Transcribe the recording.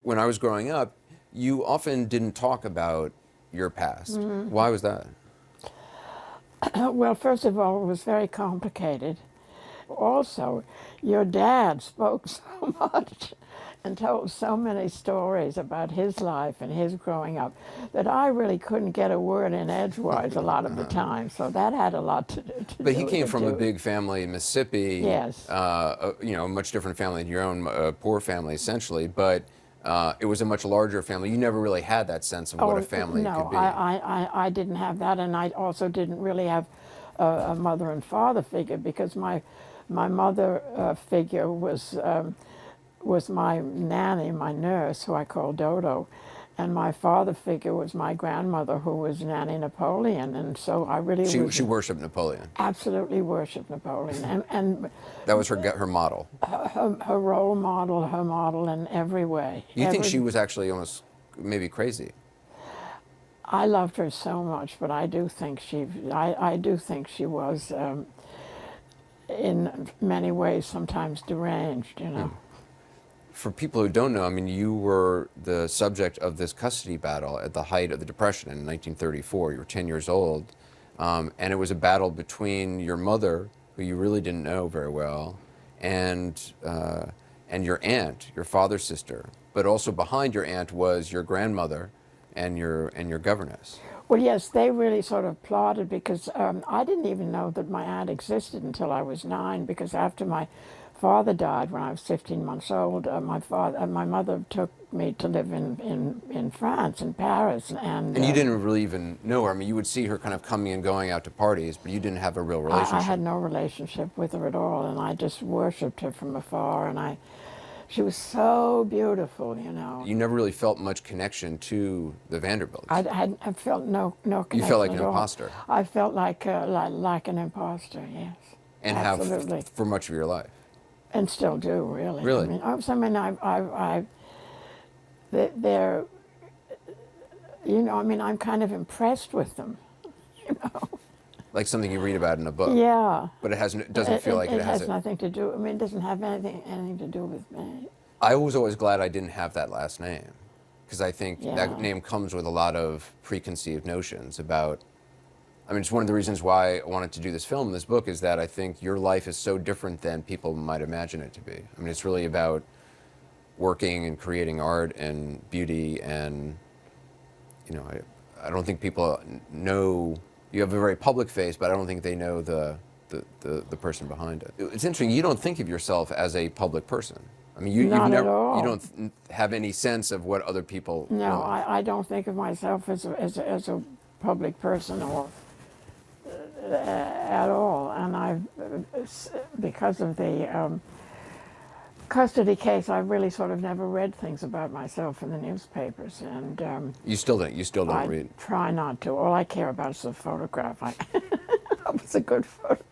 when I was growing up, you often didn't talk about your past. Why was that? Well, first of all, it was very complicated. Also, your dad spoke so much and told so many stories about his life and his growing up that I really couldn't get a word in edgewise a lot of the time. So that had a lot to But do he with came it from a too. big family in Mississippi. Yes. A much different family than your own, poor family essentially. But it was a much larger family. You never really had that sense of what a family could No, be. I didn't have that, and I also didn't really have a mother and father figure because my mother figure was my nanny, my nurse, who I called Dodo, and my father figure was my grandmother, who was Nanny Napoleon, and so I really She worshipped Napoleon. absolutely worshipped Napoleon, and That was her model. her role model, her model in every way. You think she was actually almost maybe crazy? I loved her so much, but I do think I do think she was, in many ways, sometimes deranged. You know. For people who don't know, I mean, you were the subject of this custody battle at the height of the Depression in 1934. You were 10 years old, and it was a battle between your mother, who you really didn't know very well, and your aunt, your father's sister. But also behind your aunt was your grandmother, and your governess. Well, yes, they really sort of plotted because I didn't even know that my aunt existed until I was 9. Because after my father died when I was 15 months old, my mother took me to live in France, in Paris, And you didn't really even know her. I mean, you would see her kind of coming and going out to parties, but you didn't have a real relationship. I had no relationship with her at all, and I just worshipped her from afar, and she was so beautiful, you know. You never really felt much connection to the Vanderbilts. I felt no connection. You felt like at an all. imposter. I felt like an imposter, yes. And absolutely. have for much of your life. And still do, really. Really? They're, you know, I mean, I'm kind of impressed with them, you know. Like something you read about in a book. Yeah. But it doesn't feel like it has It has nothing to do. I mean, it doesn't have anything to do with me. I was always glad I didn't have that last name, because I think Yeah. that name comes with a lot of preconceived notions about. I mean, it's one of the reasons why I wanted to do this film, this book, is that I think your life is so different than people might imagine it to be. I mean, it's really about working and creating art and beauty, and you know, I don't think people know. You have a very public face, but I don't think they know the person behind it. It's interesting. You don't think of yourself as a public person. I mean, you've Not never. at all. You don't have any sense of what other people. No, want. I don't think of myself as a public person or at all. And because of the custody case, I really sort of never read things about myself in the newspapers, and You still don't. You still don't I read. try not to. All I care about is the photograph. It was a good photograph.